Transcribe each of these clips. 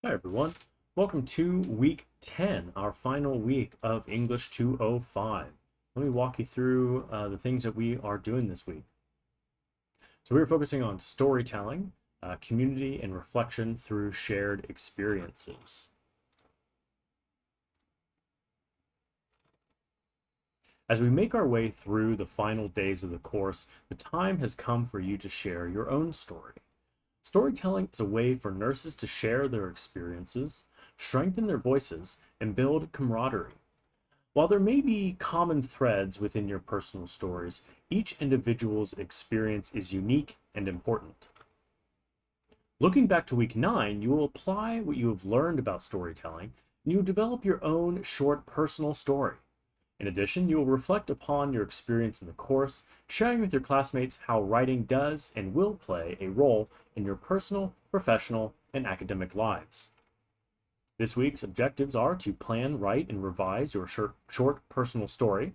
Hi everyone, welcome to week 10, our final week of English 205. Let me walk you through the things that we are doing this week. So we are focusing on storytelling, community, and reflection through shared experiences. As we make our way through the final days of the course, the time has come for you to share your own story. Storytelling is a way for nurses to share their experiences, strengthen their voices, and build camaraderie. While there may be common threads within your personal stories, each individual's experience is unique and important. Looking back to week 9, you will apply what you have learned about storytelling, and you will develop your own short personal story. In addition, you will reflect upon your experience in the course, sharing with your classmates how writing does and will play a role in your personal, professional, and academic lives. This week's objectives are to plan, write, and revise your short personal story,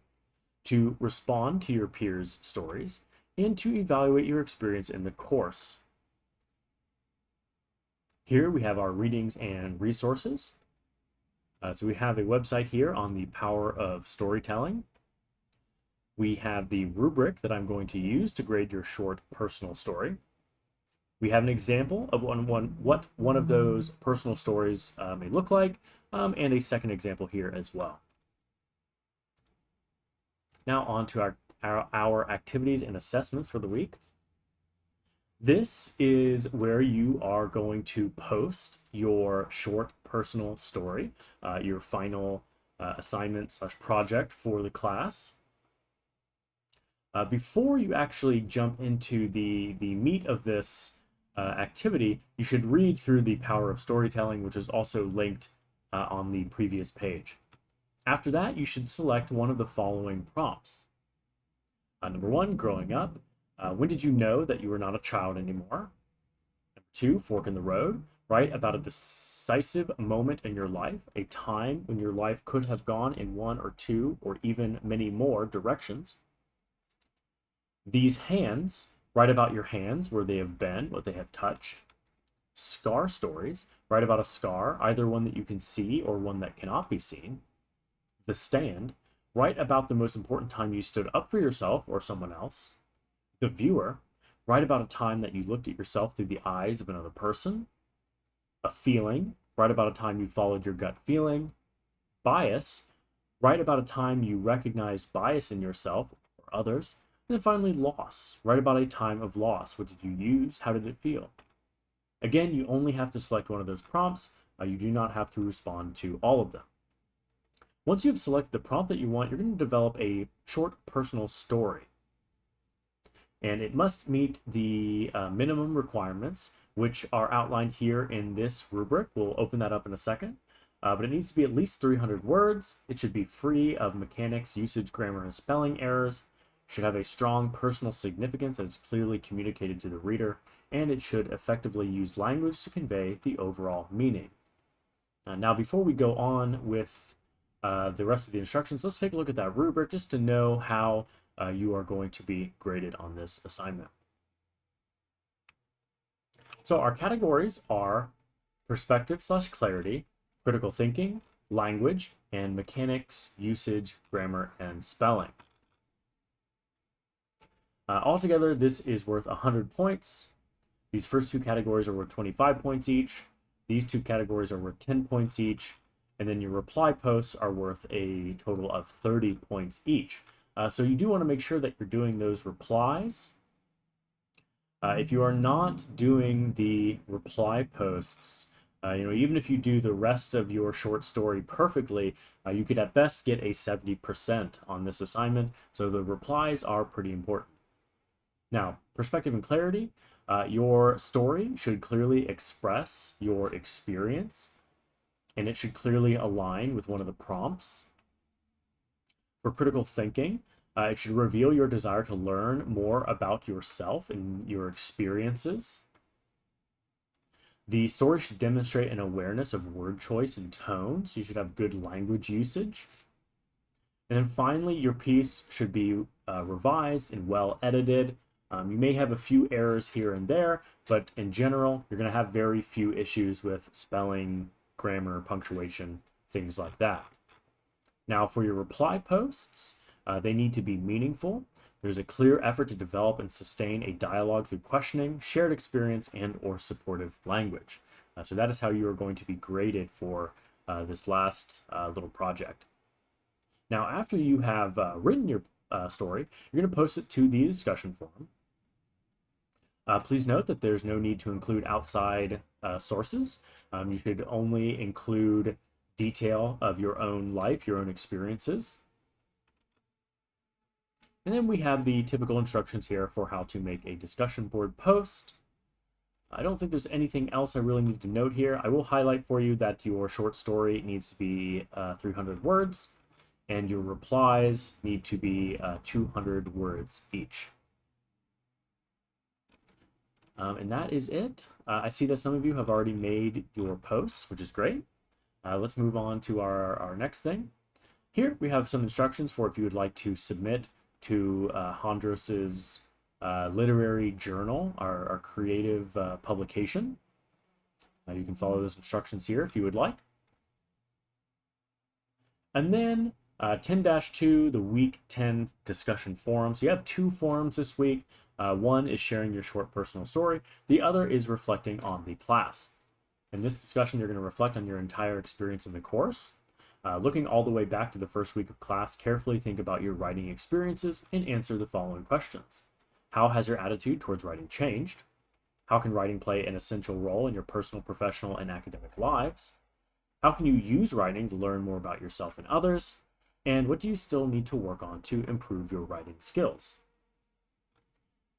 to respond to your peers' stories, and to evaluate your experience in the course. Here we have our readings and resources. So we have a website here on the power of storytelling. We have the rubric that I'm going to use to grade your short personal story. We have an example of what one of those personal stories may look like, and a second example here as well. Now on to our activities and assessments for the week. This is where you are going to post your short personal story, your final assignment/project for the class. Before you actually jump into the meat of this activity, you should read through the power of storytelling, which is also linked on the previous page. After that, you should select one of the following prompts. Number 1, growing up. When did you know that you were not a child anymore? Number 2, fork in the road. Write about a decisive moment in your life, a time when your life could have gone in one or two or even many more directions. These hands. Write about your hands, where they have been, what they have touched. Scar stories. Write about a scar, either one that you can see or one that cannot be seen. The stand. Write about the most important time you stood up for yourself or someone else. The viewer. Write about a time that you looked at yourself through the eyes of another person. A feeling. Write about a time you followed your gut feeling. Bias. Write about a time you recognized bias in yourself or others. And then finally, loss. Write about a time of loss. What did you use? How did it feel? Again, you only have to select one of those prompts. You do not have to respond to all of them. Once you've selected the prompt that you want, you're going to develop a short personal story. And it must meet the minimum requirements, which are outlined here in this rubric. We'll open that up in a second. But it needs to be at least 300 words. It should be free of mechanics, usage, grammar, and spelling errors. It should have a strong personal significance that is clearly communicated to the reader, and it should effectively use language to convey the overall meaning. Now, before we go on with the rest of the instructions, let's take a look at that rubric just to know how you are going to be graded on this assignment. So our categories are perspective/clarity, critical thinking, language, and mechanics, usage, grammar, and spelling. Altogether, this is worth 100 points. These first two categories are worth 25 points each. These two categories are worth 10 points each. And then your reply posts are worth a total of 30 points each. So you do want to make sure that you're doing those replies. If you are not doing the reply posts, even if you do the rest of your short story perfectly, you could at best get a 70% on this assignment. So the replies are pretty important. Now, perspective and clarity. Your story should clearly express your experience, and it should clearly align with one of the prompts. For critical thinking, it should reveal your desire to learn more about yourself and your experiences. The story should demonstrate an awareness of word choice and tone, so you should have good language usage. And then finally, your piece should be revised and well edited. You may have a few errors here and there, but in general, you're going to have very few issues with spelling, grammar, punctuation, things like that. Now, for your reply posts, they need to be meaningful. There's a clear effort to develop and sustain a dialogue through questioning, shared experience, and/or supportive language. So that is how you are going to be graded for this last little project. Now, after you have written your story, you're going to post it to the discussion forum. Please note that there's no need to include outside sources. You should only include detail of your own life, your own experiences. And then we have the typical instructions here for how to make a discussion board post. I don't think there's anything else I really need to note here. I will highlight for you that your short story needs to be 300 words, and your replies need to be 200 words each. And that is it. I see that some of you have already made your posts, which is great. Let's move on to our next thing. Here we have some instructions for if you would like to submit to Hondros's literary journal, our creative publication. You can follow those instructions here if you would like. And then 10-2, the week 10 discussion forum. So you have two forums this week. One is sharing your short personal story. The other is reflecting on the class. In this discussion, you're going to reflect on your entire experience in the course. Looking all the way back to the first week of class, carefully think about your writing experiences and answer the following questions. How has your attitude towards writing changed? How can writing play an essential role in your personal, professional, and academic lives? How can you use writing to learn more about yourself and others? And what do you still need to work on to improve your writing skills?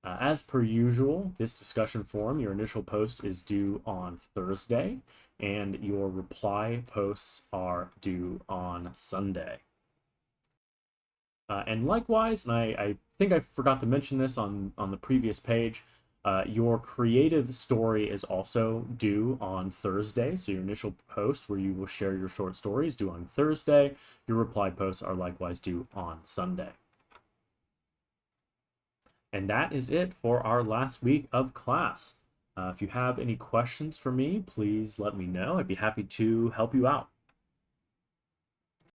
As per usual, this discussion forum, your initial post is due on Thursday, and your reply posts are due on Sunday. And likewise, and I think I forgot to mention this on the previous page, your creative story is also due on Thursday. So your initial post where you will share your short story is due on Thursday. Your reply posts are likewise due on Sunday. And that is it for our last week of class. If you have any questions for me, please let me know. I'd be happy to help you out.